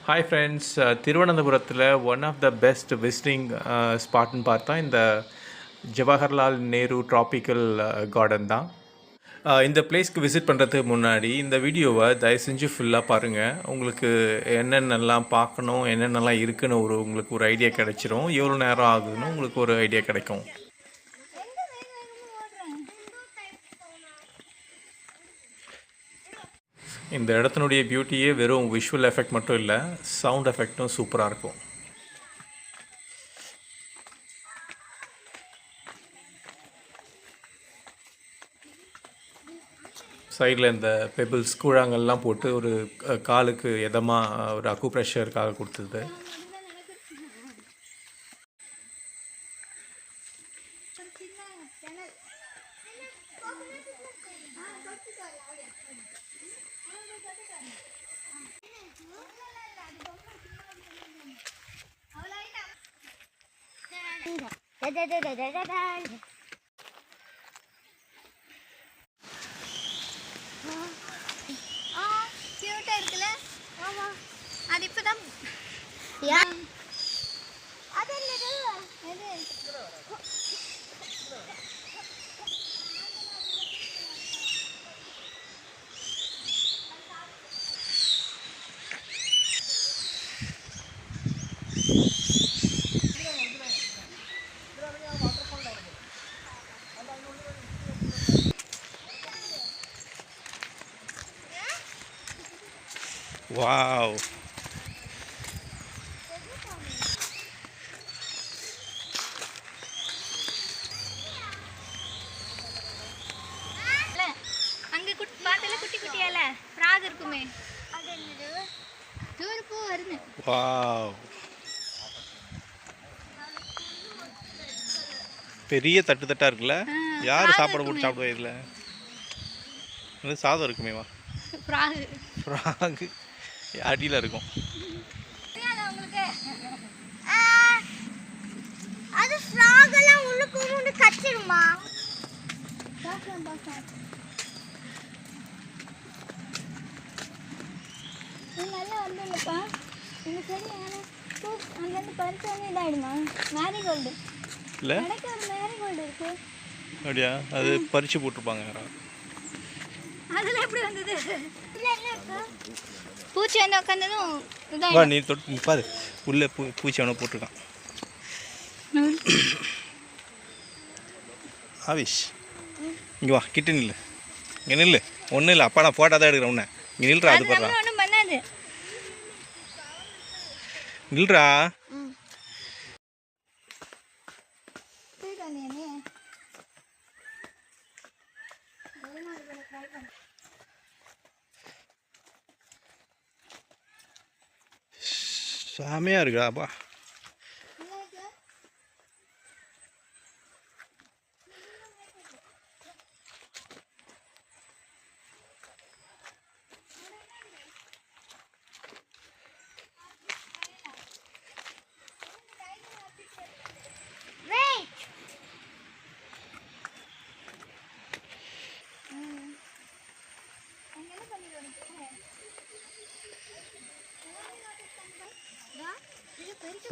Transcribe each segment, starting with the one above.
Hi friends, திருவனந்தபுரத்தில் one of the best visiting ஸ்பாட்னு பார்த்தா இந்த ஜவஹர்லால் நேரு ட்ராபிக்கல் கார்டன் தான். இந்த பிளேஸ்க்கு விசிட் பண்ணுறதுக்கு முன்னாடி இந்த வீடியோவை தயவு செஞ்சு ஃபுல்லாக பாருங்கள். உங்களுக்கு என்னென்னலாம் பார்க்கணும், என்னென்னலாம் இருக்குன்னு உங்களுக்கு ஒரு ஐடியா கிடைச்சிரும். எவ்வளோ நேரம் ஆகுதுன்னு உங்களுக்கு ஒரு ஐடியா கிடைக்கும். இந்த இடத்தினுடைய பியூட்டியே வெறும் விஷுவல் எஃபெக்ட் மட்டும் இல்லை, சவுண்ட் எஃபெக்டும் சூப்பராக இருக்கும். சைடில் இந்த பெபிள்ஸ் கூழாங்கல்லாம் போட்டு ஒரு காலுக்கு எதமாக ஒரு அக்கு ப்ரெஷருக்காக கொடுத்தது. கியூட்டா இருக்குல்ல? ஆமா. அது இப்பதான் அது என்னது? வாவ், அங்க பாத்தல குட்டி குட்டியால ஃப்ராக் இருக்குமே, அது என்னது? தூர் பூ வருது. வாவ், பெரிய தட்டு தட்டாக இருக்குல்ல. யார் சாப்பாடு போட்டு சாப்பிடுவா? இதில் சாதம் இருக்குமே. வா, ஃப்ராகு அடியில் இருக்கும். அது ஃப்ராக் எல்லாம் உள்ளுக்கு வந்து கச்சிருமா? நல்லா வந்துல்லப்பா. இந்த சரி அங்கேருந்து பறிச்சு வந்து இதாகிடுமா? மேரிகோல்டு இல்லை, கடைக்கு ஒரு மேரிகோல்டு இருக்கு. அப்படியா? அது பறித்து போட்டிருப்பாங்க யாராவது. அதெல்லாம் எப்படி வந்தது? பூச்சி வந்து உட்காந்ததும் வா, நீ தொட்டு பாரு, உள்ளே பூச்சி அவனை போட்டிருக்கான். ஆவிஷ், இங்கே வா, கிட்ட நில்லு. இங்கே நில்லு. ஒன்றும் இல்லை, அப்பா நான் ஃபோட்டோ தான் எடுக்கிறேன். உன்னை இங்கே நில்றா. அது போடுறா, ஒன்றும் பண்ணாது. நில்றா. செமையாக இருக்குடாப்பா.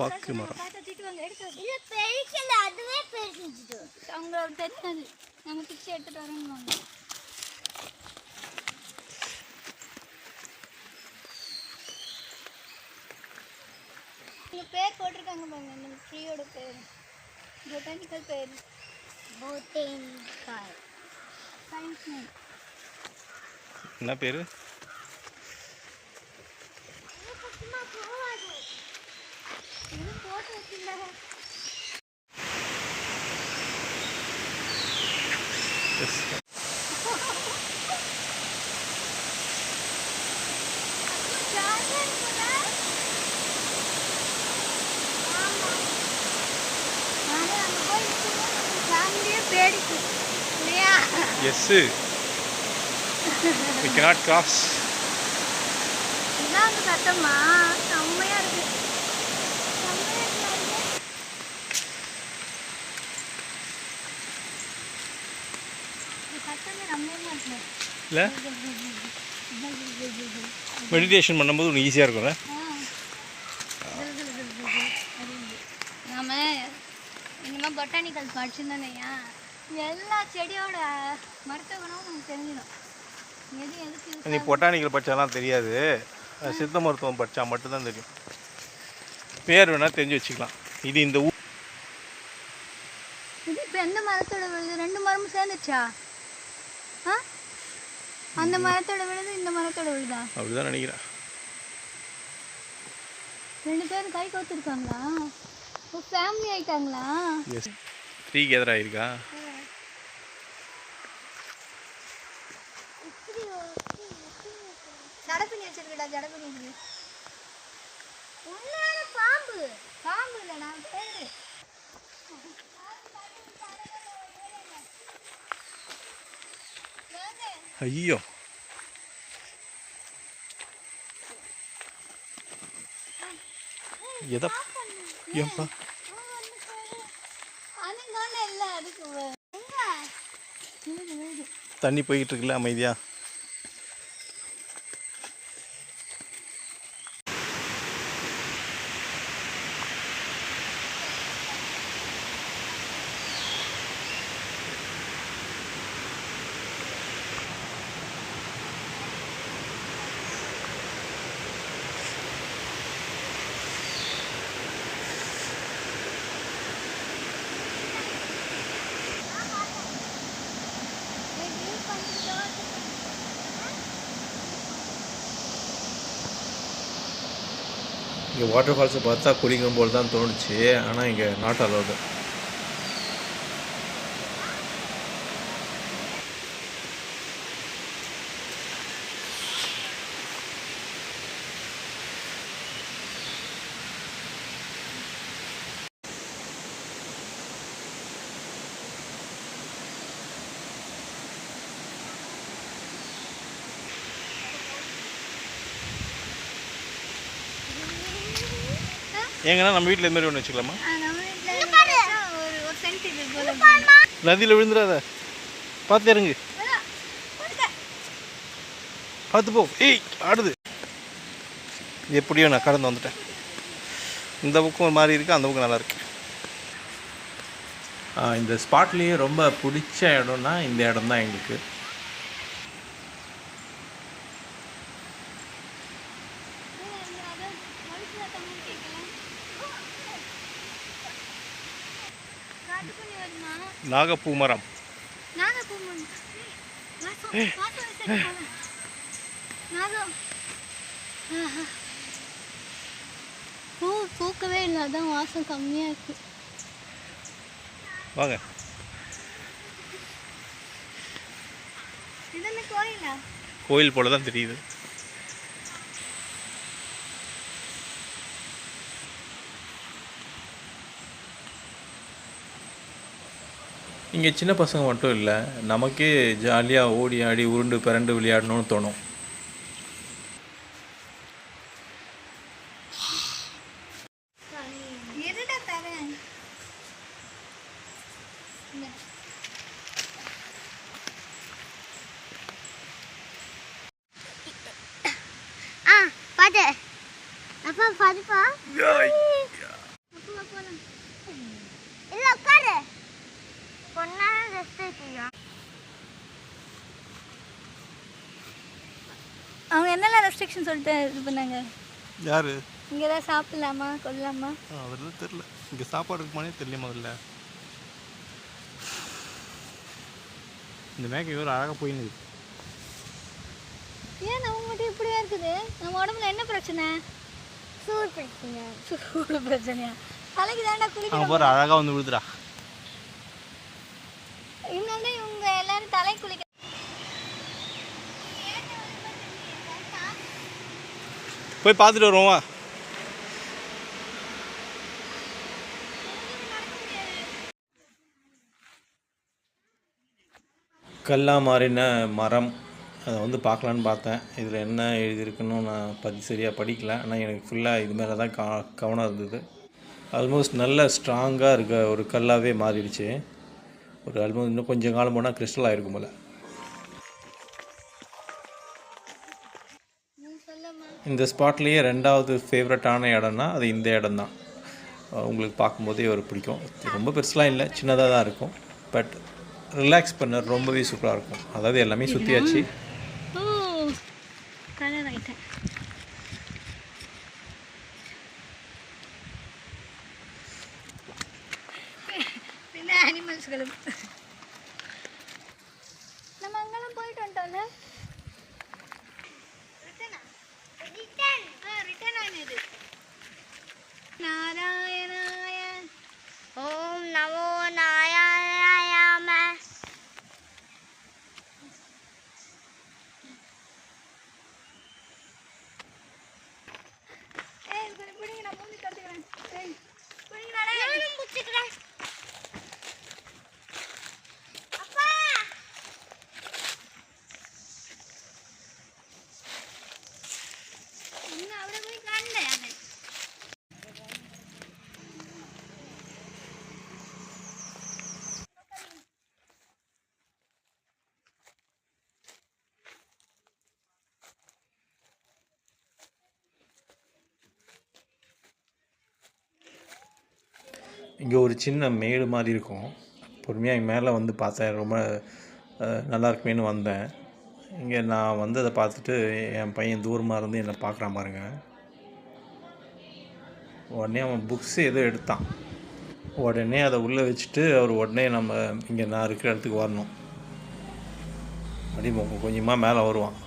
பாக்கு மரம். அவங்களோட தெரியாது, நம்ம பிக்சை எடுத்துட்டு வரணும். இங்கே பேர் போட்டிருக்காங்க பாருங்க, இந்த ட்ரீயோட பேர், பொட்டானிக்கல் பேர். பொட்டானிக்கல் சயின்ஸ் நேம் என்ன பேர்? போட்டு வச்சிருந்தாங்க. Yes, we cannot cross. இதான் அந்த சத்தமா? செம்மையா இருக்கு. இல்லை, மெடிடேஷன் பண்ணும்போது ஒன்று ஈஸியாக இருக்கும்ல. நான் பொட்டானிக்கல் படிச்சிருந்தேனையா, எல்லா செடியோட மருத்துவ குணமும் நமக்கு தெரிஞ்சிடும். எது எதுக்கு நீ பொட்டானிக்கல் படித்தாலாம் தெரியாது, சித்த மருத்துவம் படித்தா மட்டும்தான் தெரியும். பேர் வேணால் தெரிஞ்சு வச்சுக்கலாம். இது இந்த இது இப்போ எந்த மரத்தோட விழுது? 2 மரமும் சேர்ந்துச்சா? ஆ, அந்த மரத்தோட விழுது இந்த மரத்தோட விழுதா? அப்படிதான் நினைக்கிறேன். 2 பேரும் கை கோத்துருக்காங்களா? ஒரு ஃபேமிலி ஆயிட்டாங்களா? எஸ், 3 கேதர் ஆகிருக்கா. ஜடப்பினி வச்சிருக்கடா, ஜடப்பினி இருக்கு. உண்மையான பாம்பு. பாம்பு இல்லை, நான் பேரு. ஐயோ, எதா ஏன்பா தண்ணி போய்கிட்டு இருக்குல்ல அமைதியா. இங்கே வாட்டர் ஃபால்ஸை பார்த்தா குளிக்கும் போல் தான் தோணுச்சு, ஆனால் இங்கே நாட் அலோடு. ஏங்கன்னா நம்ம வீட்டில் இது மாதிரி ஒன்று வச்சுக்கலாமா? ஒரு சென்ட் இது போல. நதியில் விழுந்துடாத, பார்த்து இறங்கு, பார்த்து போ. ஏய் ஆடுது. எப்படியோ நான் கடந்து வந்துட்டேன். இந்த பக்கம் ஒரு மாதிரி இருக்குது, அந்த பக்கம் நல்லா இருக்கு. இந்த ஸ்பாட்லேயே ரொம்ப பிடிச்ச இடம்னா இந்த இடம் தான் எங்களுக்கு. நாகப்பூ மரம். பூ பூக்கவே இல்லை, அதான் வாசம் கம்மியா இருக்கு. வாங்க. இது என்ன கோயிலா? கோயில் போல தான் தெரியுது. இங்கே சின்ன பசங்க மட்டும் இல்லை, நமக்கே ஜாலியாக ஓடி ஆடி உருண்டு பிறண்டு விளையாடணும்னு தோணும். பாத்து அப்பா பாத்துப்பா. இல்ல உட்காரு, கொஞ்ச நேரம் ரெஸ்ட் எடுக்கியா. அவங்க என்னெல்லாம் ரெஸ்ட்ரிக்ஷன் சொல்லிட்டு இது பண்ணாங்க? யாரு? இங்கே தான் சாப்பிடலாமா கொள்ளலாமா? அதெல்லாம் தெரில. இங்கே சாப்பாடு இருக்குமானே தெரியல. முதல்ல இந்த மேக்கை ஒரு அழகாக போயின்னு. ஏன் நம்ம மட்டும் இப்படியா இருக்குது? நம்ம உடம்புல என்ன பிரச்சனை? சூடு பிரச்சனை. சூடு பிரச்சனையா? தலைக்கு தாண்டா குளிக்க போகிற அழகாக வந்து விழுதுடா. இன்னொன்று இவங்க எல்லாரும் தலை குளிக்க. போய் பார்த்துட்டு வருவோமா? கல்லாக மாறின மரம், அதை வந்து பார்க்கலான்னு பார்த்தேன். இதில் என்ன எழுதியிருக்குன்னு நான் சரியாக படிக்கல, ஆனால் எனக்கு ஃபுல்லாக இது மேலே தான் கவனம் இருந்தது. ஆல்மோஸ்ட் நல்ல ஸ்ட்ராங்காக இருக்க ஒரு கல்லாகவே மாறிடுச்சு. ஒரு ஆல்மோஸ்ட் இன்னும் கொஞ்சம் காலம் போனால் கிறிஸ்டல் ஆகிருக்கும் போல். இந்த ஸ்பாட்லேயே 2வது ஃபேவரட்டான இடம்னா அது இந்த இடம் தான். உங்களுக்கு பார்க்கும்போதே ஒரு பிடிக்கும். ரொம்ப பெருசுலாம் இல்லை, சின்னதாக தான் இருக்கும். பட் ரிலாக்ஸ் பண்ண ரொம்பவே சூப்பராக இருக்கும். அதாவது எல்லாமே சுற்றியாச்சு. ஓ கலர் ஆகிட்டேன். பின்ன அனிமல்ஸ்களும் நம்ம அங்கெல்லாம் போயிட்டு வந்துட்டோம்ல. ரிட்டர்ன் ஆனது. நாராயணாய ஓம் நமோ நாராயணாய. ஏய் கொஞ்சம் பிடிங்க, நான் மூஞ்சி கட்டுக்கிறேன். ஏய் நானும் பிடிச்சிக்கிறேன். அப்பா இன்னும் அவரை போய் காணல. இங்கே ஒரு சின்ன மேடு மாதிரி இருக்கும். பொறுமையாக இங்கே மேலே வந்து பார்த்தேன். ரொம்ப நல்லா இருக்குமேன்னு வந்தேன். இங்கே நான் வந்து அதை பார்த்துட்டு என் பையன் தூரமாக இருந்து என்னை பார்க்குறான் பாருங்க. உடனே அவன் புக்ஸ் ஏதோ எடுத்தான். உடனே அதை உள்ளே வச்சுட்டு அவர் உடனே நம்ம இங்கே நான் இருக்கிற இடத்துக்கு வரணும். அப்படி கொஞ்சமாக மேலே வருவான்.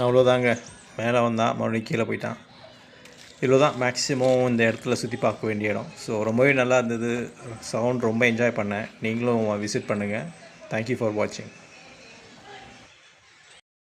அவ்வளோதாங்க, மேலே வந்தான், மறுபடியும் கீழே போயிட்டான். இவ்வளோ தான் மேக்ஸிமம் இந்த இடத்துல சுற்றி பார்க்க வேண்டிய இடம். ஸோ ரொம்பவே நல்லா இருந்தது. சவுண்ட் ரொம்ப என்ஜாய் பண்ணேன். நீங்களும் விசிட் பண்ணுங்கள். தேங்க்யூ ஃபார் வாட்சிங்.